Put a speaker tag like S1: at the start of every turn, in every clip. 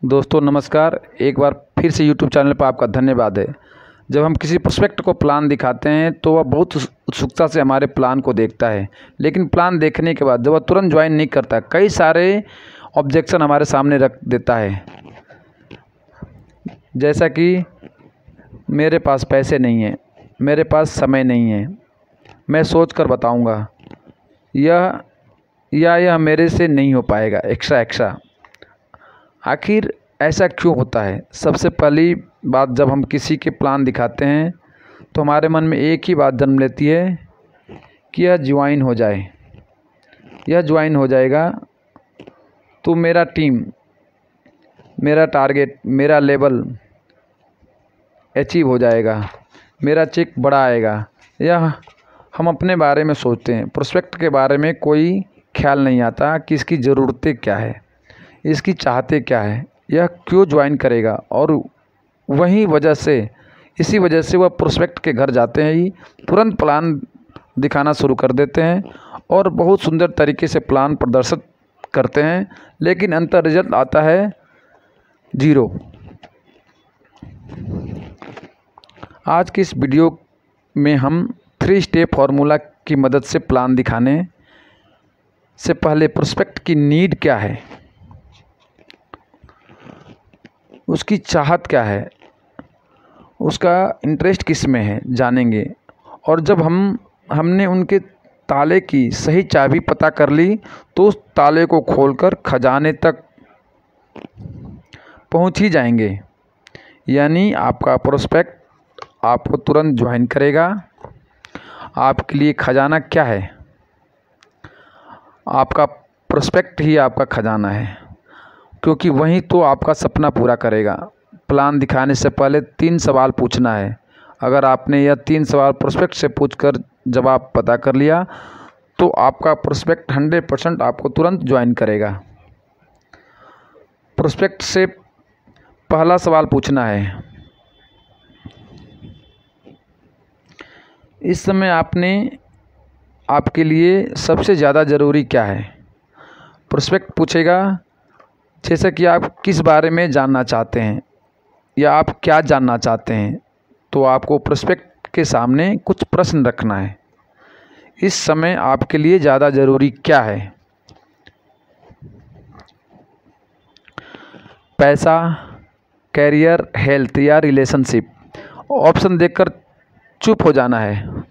S1: दोस्तों नमस्कार। एक बार फिर से YouTube चैनल पर आपका धन्यवाद है। जब हम किसी प्रोस्पेक्ट को प्लान दिखाते हैं तो वह बहुत उत्सुकता से हमारे प्लान को देखता है, लेकिन प्लान देखने के बाद जब वह तुरंत ज्वाइन नहीं करता, कई सारे ऑब्जेक्शन हमारे सामने रख देता है। जैसा कि मेरे पास पैसे नहीं हैं, मेरे पास समय नहीं है, मैं सोच कर बताऊँगा, यह मेरे से नहीं हो पाएगा, एक्स्ट्रा। आखिर ऐसा क्यों होता है? सबसे पहली बात, जब हम किसी के प्लान दिखाते हैं तो हमारे मन में एक ही बात जन्म लेती है कि यह ज्वाइन हो जाए। यह ज्वाइन हो जाएगा तो मेरा टीम, मेरा टारगेट, मेरा लेवल अचीव हो जाएगा, मेरा चेक बड़ा आएगा। यह हम अपने बारे में सोचते हैं। प्रोस्पेक्ट के बारे में कोई ख्याल नहीं आता कि इसकी ज़रूरतें क्या है, इसकी चाहते क्या है, यह क्यों ज्वाइन करेगा। और इसी वजह से वह प्रोस्पेक्ट के घर जाते हैं ही तुरंत प्लान दिखाना शुरू कर देते हैं और बहुत सुंदर तरीके से प्लान प्रदर्शित करते हैं, लेकिन अंतर रिजल्ट आता है 0। आज की इस वीडियो में हम 3 स्टेप फार्मूला की मदद से प्लान दिखाने से पहले प्रोस्पेक्ट की नीड क्या है, उसकी चाहत क्या है, उसका इंटरेस्ट किस में है, जानेंगे। और जब हमने उनके ताले की सही चाबी पता कर ली तो उस ताले को खोलकर खजाने तक पहुंच ही जाएंगे। यानी आपका प्रोस्पेक्ट आपको तुरंत ज्वाइन करेगा। आपके लिए खजाना क्या है? आपका प्रोस्पेक्ट ही आपका खजाना है, क्योंकि वही तो आपका सपना पूरा करेगा। प्लान दिखाने से पहले 3 सवाल पूछना है। अगर आपने यह 3 सवाल प्रोस्पेक्ट से पूछकर जवाब पता कर लिया तो आपका प्रोस्पेक्ट 100% आपको तुरंत ज्वाइन करेगा। प्रोस्पेक्ट से पहला सवाल पूछना है, इस समय आपके लिए सबसे ज़्यादा ज़रूरी क्या है? प्रोस्पेक्ट पूछेगा जैसे कि आप किस बारे में जानना चाहते हैं या आप क्या जानना चाहते हैं। तो आपको प्रोस्पेक्ट के सामने कुछ प्रश्न रखना है। इस समय आपके लिए ज़्यादा ज़रूरी क्या है? पैसा, कैरियर, हेल्थ या रिलेशनशिप? ऑप्शन देखकर चुप हो जाना है।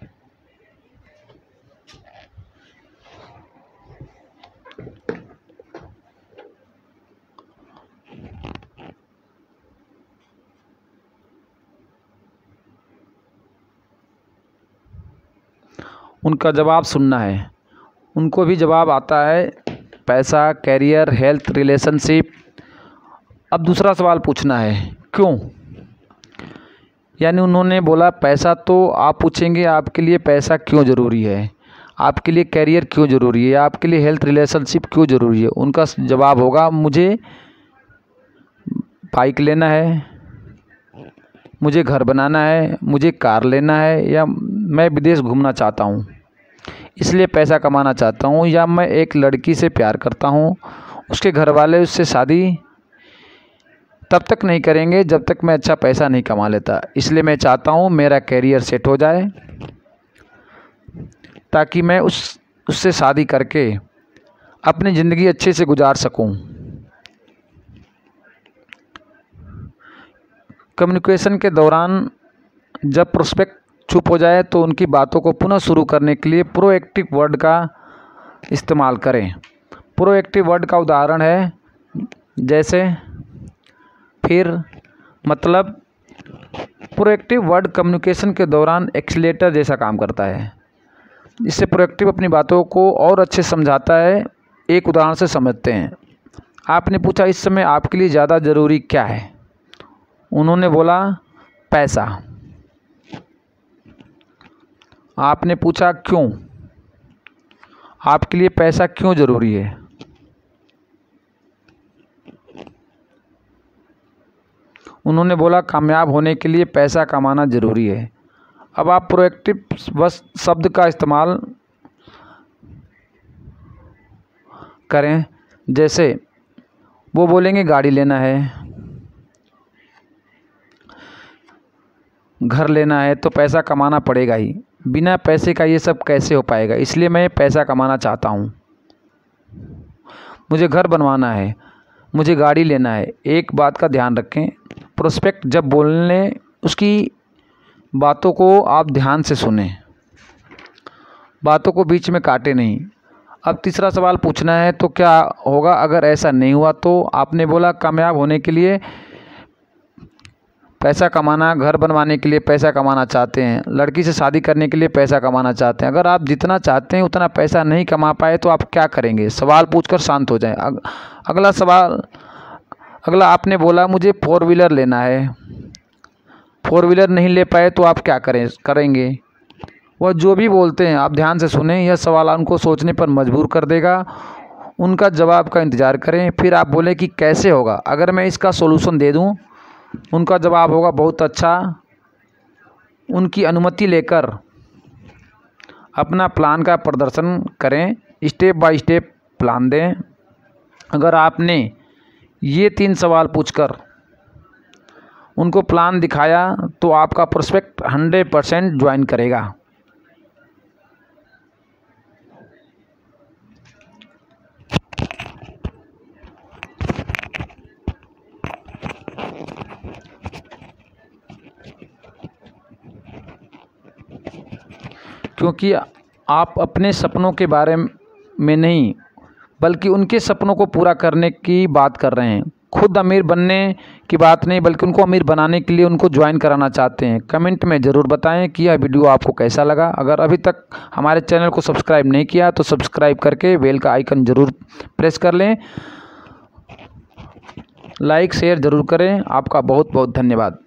S1: उनका जवाब सुनना है। उनको भी जवाब आता है पैसा, कैरियर, हेल्थ, रिलेशनशिप। अब दूसरा सवाल पूछना है, क्यों? यानी उन्होंने बोला पैसा, तो आप पूछेंगे आपके लिए पैसा क्यों ज़रूरी है, आपके लिए कैरियर क्यों ज़रूरी है, आपके लिए हेल्थ, रिलेशनशिप क्यों ज़रूरी है। उनका जवाब होगा मुझे बाइक लेना है, मुझे घर बनाना है, मुझे कार लेना है, या मैं विदेश घूमना चाहता हूँ इसलिए पैसा कमाना चाहता हूँ, या मैं एक लड़की से प्यार करता हूँ, उसके घर वाले उससे शादी तब तक नहीं करेंगे जब तक मैं अच्छा पैसा नहीं कमा लेता, इसलिए मैं चाहता हूँ मेरा कैरियर सेट हो जाए ताकि मैं उससे शादी करके अपनी ज़िंदगी अच्छे से गुजार सकूँ। कम्युनिकेशन के दौरान जब प्रोस्पेक्ट चुप हो जाए तो उनकी बातों को पुनः शुरू करने के लिए प्रोएक्टिव वर्ड का इस्तेमाल करें। प्रोएक्टिव वर्ड का उदाहरण है जैसे फिर, मतलब प्रोएक्टिव वर्ड कम्युनिकेशन के दौरान एक्सीलेटर जैसा काम करता है। इससे प्रोएक्टिव अपनी बातों को और अच्छे समझाता है। एक उदाहरण से समझते हैं। आपने पूछा इस समय आपके लिए ज़्यादा ज़रूरी क्या है? उन्होंने बोला पैसा। आपने पूछा क्यों? आपके लिए पैसा क्यों ज़रूरी है? उन्होंने बोला कामयाब होने के लिए पैसा कमाना ज़रूरी है। अब आप प्रोएक्टिव बस शब्द का इस्तेमाल करें। जैसे वो बोलेंगे गाड़ी लेना है, घर लेना है तो पैसा कमाना पड़ेगा ही। बिना पैसे का ये सब कैसे हो पाएगा, इसलिए मैं पैसा कमाना चाहता हूँ। मुझे घर बनवाना है, मुझे गाड़ी लेना है। एक बात का ध्यान रखें, प्रोस्पेक्ट जब बोलने उसकी बातों को आप ध्यान से सुने, बातों को बीच में काटे नहीं। अब तीसरा सवाल पूछना है, तो क्या होगा अगर ऐसा नहीं हुआ? तो आपने बोला कामयाब होने के लिए पैसा कमाना, घर बनवाने के लिए पैसा कमाना चाहते हैं, लड़की से शादी करने के लिए पैसा कमाना चाहते हैं। अगर आप जितना चाहते हैं उतना पैसा नहीं कमा पाए तो आप क्या करेंगे? सवाल पूछकर शांत हो जाएं। अगला सवाल, अगला आपने बोला मुझे 4 व्हीलर लेना है, 4 व्हीलर नहीं ले पाए तो आप क्या करेंगे? वह जो भी बोलते हैं आप ध्यान से सुने, यह सवाल उनको सोचने पर मजबूर कर देगा। उनका जवाब का इंतज़ार करें, फिर आप बोले कि कैसे होगा अगर मैं इसका सॉल्यूशन दे दूं? उनका जवाब होगा बहुत अच्छा। उनकी अनुमति लेकर अपना प्लान का प्रदर्शन करें, स्टेप बाय स्टेप प्लान दें। अगर आपने ये 3 सवाल पूछकर उनको प्लान दिखाया तो आपका प्रोस्पेक्ट 100% ज्वाइन करेगा। क्योंकि आप अपने सपनों के बारे में नहीं बल्कि उनके सपनों को पूरा करने की बात कर रहे हैं। खुद अमीर बनने की बात नहीं बल्कि उनको अमीर बनाने के लिए उनको ज्वाइन कराना चाहते हैं। कमेंट में ज़रूर बताएं कि यह वीडियो आपको कैसा लगा। अगर अभी तक हमारे चैनल को सब्सक्राइब नहीं किया तो सब्सक्राइब करके बेल का आइकन ज़रूर प्रेस कर लें। लाइक शेयर ज़रूर करें। आपका बहुत बहुत धन्यवाद।